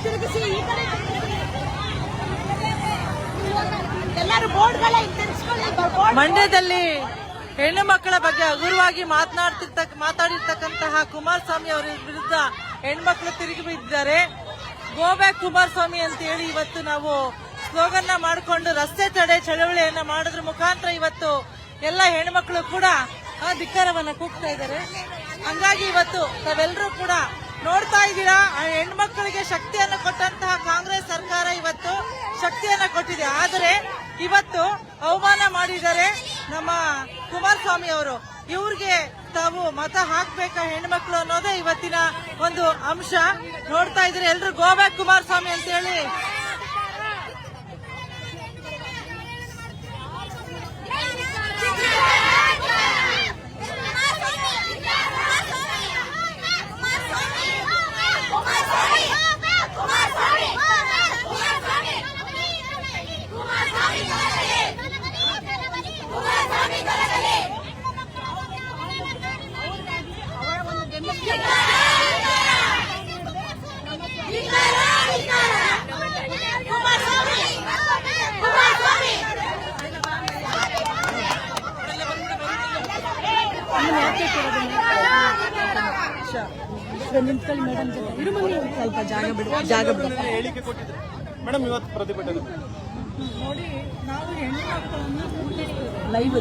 ತಿರುಗಿಸಿ ಈ ಕಡೆ ಎಲ್ಲರೂ ಬೋರ್ಡ್ಗಳ ಮಂಡ್ಯದಲ್ಲಿ ಹೆಣ್ಣು ಮಕ್ಕಳ ಬಗ್ಗೆ ಹಗುರವಾಗಿ ಮಾತಾಡಿರ್ತಕ್ಕಂತಹ ಕುಮಾರಸ್ವಾಮಿ ಅವರ ವಿರುದ್ಧ ಹೆಣ್ಮಕ್ಳು ತಿರುಗಿ ಬಿದ್ದಿದ್ದಾರೆ. ಗೋ ಬ್ಯಾಕ್ ಕುಮಾರಸ್ವಾಮಿ ಅಂತ ಹೇಳಿ ಇವತ್ತು ನಾವು ಸ್ಲೋಗನ್ ಮಾಡಿಕೊಂಡು ರಸ್ತೆ ತಡೆ ಚಳವಳಿಯನ್ನ ಮಾಡೋದ್ರ ಮುಖಾಂತರ ಇವತ್ತು ಎಲ್ಲ ಹೆಣ್ಮಕ್ಳು ಕೂಡ ಧಿಕ್ಕಾರವನ್ನ ಕೂಗ್ತಾ ಇದ್ದಾರೆ. ಹಂಗಾಗಿ ಇವತ್ತು ತಾವೆಲ್ಲರೂ ಕೂಡ ನೋಡ್ತಾ ಇದ್ದೀರಾ, ಹೆಣ್ಮಕ್ಳಿಗೆ ಶಕ್ತಿಯನ್ನು ಕೊಟ್ಟಂತಹ ಕಾಂಗ್ರೆಸ್ ಸರ್ಕಾರ ಇವತ್ತು ಶಕ್ತಿಯನ್ನ ಕೊಟ್ಟಿದೆ. ಆದರೆ ಇವತ್ತು ಅವಮಾನ ಮಾಡಿದ್ದಾರೆ ನಮ್ಮ ಕುಮಾರಸ್ವಾಮಿ ಅವರು. ಇವ್ರಿಗೆ ತಾವು ಮತ ಹಾಕ್ಬೇಕಾ ಹೆಣ್ಮಕ್ಳು ಅನ್ನೋದೇ ಇವತ್ತಿನ ಒಂದು ಅಂಶ. ನೋಡ್ತಾ ಇದ್ರೆ ಎಲ್ರು ಗೋ ಬ್ಯಾಕ್ ಕುಮಾರಸ್ವಾಮಿ ಅಂತ ಹೇಳಿ ನಿಂತ್ಕೊಳ್ಳಿ ಮೇಡಮ್ ಜೊತೆ ಇರುಮಲ್ಲಿ ಸ್ವಲ್ಪ ಜಾಗ ಬಿಡಿ ಹೇಳಿಕೆ ಕೊಟ್ಟಿದ್ರು ಮೇಡಮ್. ಇವತ್ತು ಪ್ರತಿಭಟನೆ ನೋಡಿ, ನಾವು ಹೆಣ್ಣು ಮಕ್ಕಳನ್ನು ಲೈವ್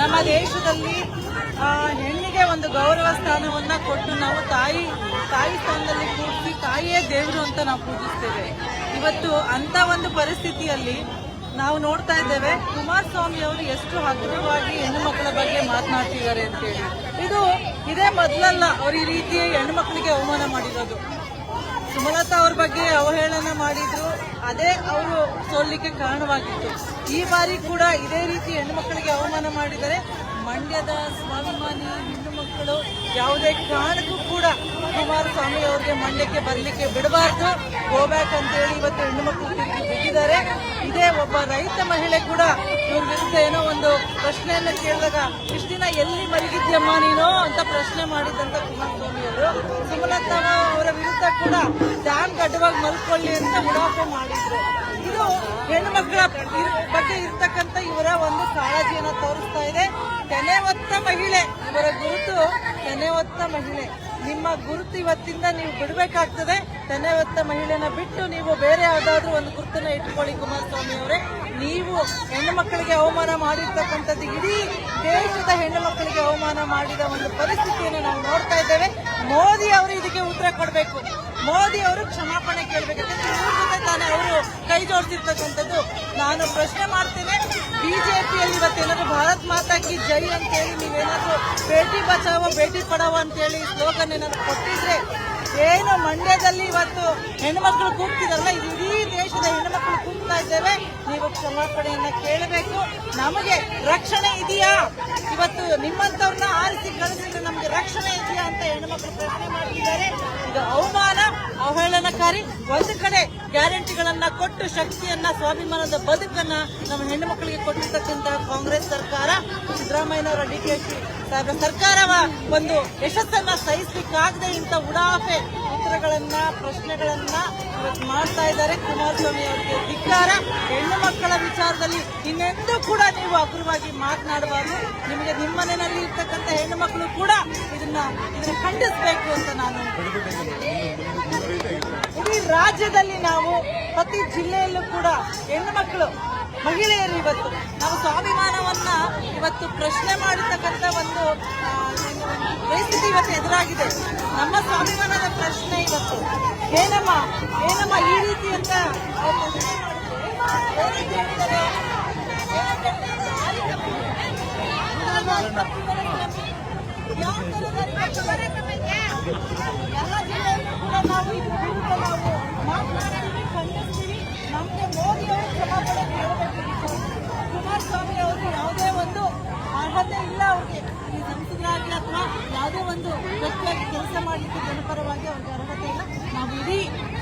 ನಮ್ಮ ದೇಶದಲ್ಲಿ ಹೆಣ್ಣಿಗೆ ಒಂದು ಗೌರವ ಸ್ಥಾನವನ್ನ ಕೊಟ್ಟು ನಾವು ತಾಯಿ ಸ್ಥಾನದಲ್ಲಿ ಕೂರಿಸಿ ತಾಯಿಯೇ ದೇವರು ಅಂತ ನಾವು ಪೂಜಿಸ್ತೇವೆ. ಇವತ್ತು ಅಂತ ಒಂದು ಪರಿಸ್ಥಿತಿಯಲ್ಲಿ ನಾವು ನೋಡ್ತಾ ಇದ್ದೇವೆ ಕುಮಾರಸ್ವಾಮಿ ಅವರು ಎಷ್ಟು ಹಗುರವಾಗಿ ಹೆಣ್ಣು ಮಕ್ಕಳ ಬಗ್ಗೆ ಮಾತನಾಡ್ತಿದ್ದಾರೆ ಅಂತೇಳಿ. ಇದೇ ಮೊದಲಲ್ಲ ಅವ್ರು ಈ ರೀತಿ ಹೆಣ್ಣು ಮಕ್ಕಳಿಗೆ ಅವಮಾನ ಮಾಡಿರೋದು. ಸುಮಲತಾ ಅವ್ರ ಬಗ್ಗೆ ಅವಹೇಳನ ಮಾಡಿದ್ರು, ಅದೇ ಅವರು ಸೋಲಿಕ್ಕೆ ಕಾರಣವಾಗಿತ್ತು. ಈ ಬಾರಿ ಕೂಡ ಇದೇ ರೀತಿ ಹೆಣ್ಣು ಮಕ್ಕಳಿಗೆ ಅವಮಾನ ಮಾಡಿದರೆ ಮಂಡ್ಯದ ಸ್ವಾಭಿಮಾನಿ ಹೆಣ್ಣು ಮಕ್ಕಳು ಯಾವುದೇ ಕಾರಣಕ್ಕೂ ಕೂಡ ಕುಮಾರಸ್ವಾಮಿ ಅವರಿಗೆ ಮಂಡ್ಯಕ್ಕೆ ಬರಲಿಕ್ಕೆ ಬಿಡಬಾರ್ದು. ಗೋ ಬ್ಯಾಕ್ ಅಂತ ಹೇಳಿ ಇವತ್ತು ಹೆಣ್ಣು ಮಕ್ಕಳು ತಿರುಗಿ ಬಿದ್ದಿದ್ದಾರೆ. ಇದೇ ಒಬ್ಬ ರೈತ ಮಹಿಳೆ ಕೂಡ ಇವ್ರ ವಿರುದ್ಧ ಏನೋ ಒಂದು ಪ್ರಶ್ನೆಯನ್ನ ಕೇಳಿದಾಗ ಇಷ್ಟು ದಿನ ಎಲ್ಲಿ ಮಲಗಿದ್ಯಮ್ಮ ನೀನು ಅಂತ ಪ್ರಶ್ನೆ ಮಾಡಿದಂತ ಕುಮಾರಸ್ವಾಮಿ ಅವರು ಸುಮಲತಾ ಅವರ ವಿರುದ್ಧ ಕೂಡ ಡ್ಯಾಮ್ ಗಡ್ಡವಾಗಿ ಮಲ್ಕೊಳ್ಳಿ ಅಂತ ಉಡಾಫೆ ಮಾಡಿದ್ರು. ಇದು ಹೆಣ್ಣು ಮಕ್ಕಳ ಬಗ್ಗೆ ಇರ್ತಕ್ಕಂಥ ಇವರ ಒಂದು ಕಾಳಜಿಯನ್ನು ತೋರಿಸ್ತಾ ಇದೆ. ತೆನೆ ಹೊತ್ತ ಮಹಿಳೆ, ಇವರ ಗುರುತು ತೆನೆ ಹೊತ್ತ ಮಹಿಳೆ. ನಿಮ್ಮ ಗುರುತು ಇವತ್ತಿಂದ ನೀವು ಬಿಡಬೇಕಾಗ್ತದೆ. ತೆನೆ ಹೊತ್ತ ಮಹಿಳೆನ ಬಿಟ್ಟು ನೀವು ಬೇರೆ ಯಾವ್ದಾದ್ರು ಒಂದು ಗುರುತನ್ನ ಇಟ್ಕೊಳ್ಳಿ. ಕುಮಾರಸ್ವಾಮಿ ಅವರೇ, ನೀವು ಹೆಣ್ಣು ಮಕ್ಕಳಿಗೆ ಅವಮಾನ ಮಾಡಿರ್ತಕ್ಕಂಥದ್ದು ಇಡೀ ದೇಶದ ಹೆಣ್ಣು ಮಕ್ಕಳಿಗೆ ಅವಮಾನ ಮಾಡಿದ ಒಂದು ಪರಿಸ್ಥಿತಿಯನ್ನು ನಾವು ನೋಡ್ತಾ ಇದ್ದೇವೆ. ಮೋದಿ ಅವರು ಇದಕ್ಕೆ ಉತ್ತರ ಕೊಡಬೇಕು. ಮೋದಿ ಅವರು ಕ್ಷಮಾಪಣೆ ಕೇಳಬೇಕು. ಇವ್ರ ಜೊತೆ ತಾನೇ ಅವರು ಕೈ ಜೋಡಿಸಿರ್ತಕ್ಕಂಥದ್ದು. ನಾನು ಪ್ರಶ್ನೆ ಮಾಡ್ತೇನೆ, ಬಿಜೆಪಿಯಲ್ಲಿ ಇವತ್ತೇನಾದ್ರು ಭಾರತ್ ಮಾತಾ ಕಿ ಜೈ ಅಂತ ಹೇಳಿ ನೀವೇನಾದ್ರು ಬೇಟಿ ಬಚಾವೋ ಬೇಟಿ ಪಡಾವೋ ಅಂತ ಹೇಳಿ ಸ್ಲೋಗನ್ ಏನಾದ್ರು ಕೊಟ್ಟಿದ್ರೆ, ಏನು ಮಂಡ್ಯದಲ್ಲಿ ಇವತ್ತು ಹೆಣ್ಮಕ್ಳು ಕೂಗ್ತಿದಾರಲ್ಲ, ಇದು ಇಡೀ ದೇಶದ ಹೆಣ್ಮಕ್ಳು ಕೂಗ್ತಾ ಇದ್ದೇವೆ. ನೀವು ಕ್ಷಮಾಪಣೆಯನ್ನ ಕೇಳಬೇಕು. ನಮಗೆ ರಕ್ಷಣೆ ಇದೆಯಾ? ಇವತ್ತು ನಿಮ್ಮಂತವ್ರನ್ನ ಆರಿಸಿ ಕಳಿಸಿದ್ರೆ ನಮಗೆ ರಕ್ಷಣೆ ಇದೆಯಾ ಅಂತ ಹೆಣ್ಮಕ್ಳು ಪ್ರಶ್ನೆ ಮಾಡ್ತಿದ್ದಾರೆ. ಇದು ಅವಮಾನ, ಅವಹೇಳನಕಾರಿ. ಒಂದು ಕಡೆ ಗ್ಯಾರಂಟಿಗಳನ್ನ ಕೊಟ್ಟು ಶಕ್ತಿಯನ್ನ, ಸ್ವಾಭಿಮಾನದ ಬದುಕನ್ನ ನಮ್ಮ ಹೆಣ್ಣು ಮಕ್ಕಳಿಗೆ ಕೊಟ್ಟಿರ್ತಕ್ಕಂತಹ ಕಾಂಗ್ರೆಸ್ ಸರ್ಕಾರ, ಸಿದ್ದರಾಮಯ್ಯನವರ ಡಿಕೆಶಿ ಸಾಹೇಬರ ಸರ್ಕಾರವ ಒಂದು ಯಶಸ್ಸನ್ನ ಸಹಿಸಲಿಕ್ಕಾಗದೆ ಇಂಥ ಉಡಾಫೆ ಉತ್ತರಗಳನ್ನ, ಪ್ರಶ್ನೆಗಳನ್ನ ಇವತ್ತು ಮಾಡ್ತಾ ಇದ್ದಾರೆ. ಕುಮಾರಸ್ವಾಮಿ ಅವರಿಗೆ ಧಿಕ್ಕಾರ. ಹೆಣ್ಣು ಮಕ್ಕಳ ವಿಚಾರದಲ್ಲಿ ಇನ್ನೆಂದೂ ಕೂಡ ನೀವು ಹಗುರವಾಗಿ ಮಾತನಾಡಬಾರ್ದು. ನಿಮಗೆ ನಿಮ್ಮ ಮನೆಯಲ್ಲಿ ಇರ್ತಕ್ಕಂಥ ಹೆಣ್ಣು ಮಕ್ಕಳು ಕೂಡ ಇದನ್ನ ಖಂಡಿಸಬೇಕು ಅಂತ ನಾನು ಇಡೀ ರಾಜ್ಯದಲ್ಲಿ ನಾವು ಪ್ರತಿ ಜಿಲ್ಲೆಯಲ್ಲೂ ಕೂಡ ಹೆಣ್ಣು ಮಕ್ಕಳು, ಮಹಿಳೆಯರು ಇವತ್ತು ನಾವು ಸ್ವಾಭಿಮಾನವನ್ನ ಇವತ್ತು ಪ್ರಶ್ನೆ ಮಾಡಿರ್ತಕ್ಕಂಥ ಒಂದು ಪರಿಸ್ಥಿತಿ ಇವತ್ತು ಎದುರಾಗಿದೆ. ನಮ್ಮ ಸ್ವಾಭಿಮಾನದ ಪ್ರಶ್ನೆ ಇವತ್ತು ಏನಮ್ಮ ಈ ರೀತಿ ಅಂತ ಎಲ್ಲ ಜಿಲ್ಲೆಯಲ್ಲೂ ಕೂಡ ನಾವು ಇದ್ರ ವಿರುದ್ಧ ನಾವು ಮಾತನಾಡ್ತೀವಿ, ಖಂಡಿಸ್ತೀವಿ. ನಮಗೆ ಮೋದಿ ಅವರು ಕ್ಷಮಾಪಣೆ ಕೇಳಬೇಕು. ಕುಮಾರಸ್ವಾಮಿ ಅವರು ಯಾವುದೇ ಒಂದು ಅರ್ಹತೆ ಇಲ್ಲ ಅವ್ರಿಗೆ, ಈ ಸಂಸದರಾಗಿ ಅಥವಾ ಯಾವುದೇ ಒಂದು ವ್ಯಕ್ತಿಯಾಗಿ ಕೆಲಸ ಮಾಡಲಿಕ್ಕೆ ಜನಪರವಾಗಿ ಅವ್ರಿಗೆ ಅರ್ಹತೆ ಇಲ್ಲ. ನಾವು ಇಡೀ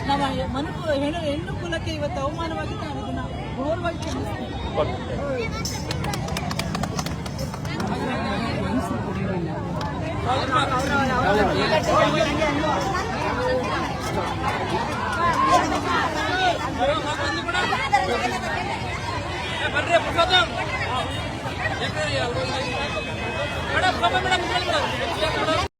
ನಮ್ಮ ಹೆಣ್ಣು ಕುಲಕ್ಕೆ ಇವತ್ತು ಅವಮಾನವಾಗಿದ್ದು ನಾವು ಇದನ್ನ ಘೋರವಾಗಿ ಖಂಡಿಸ್ತೀವಿ. ಮೇಡಮ್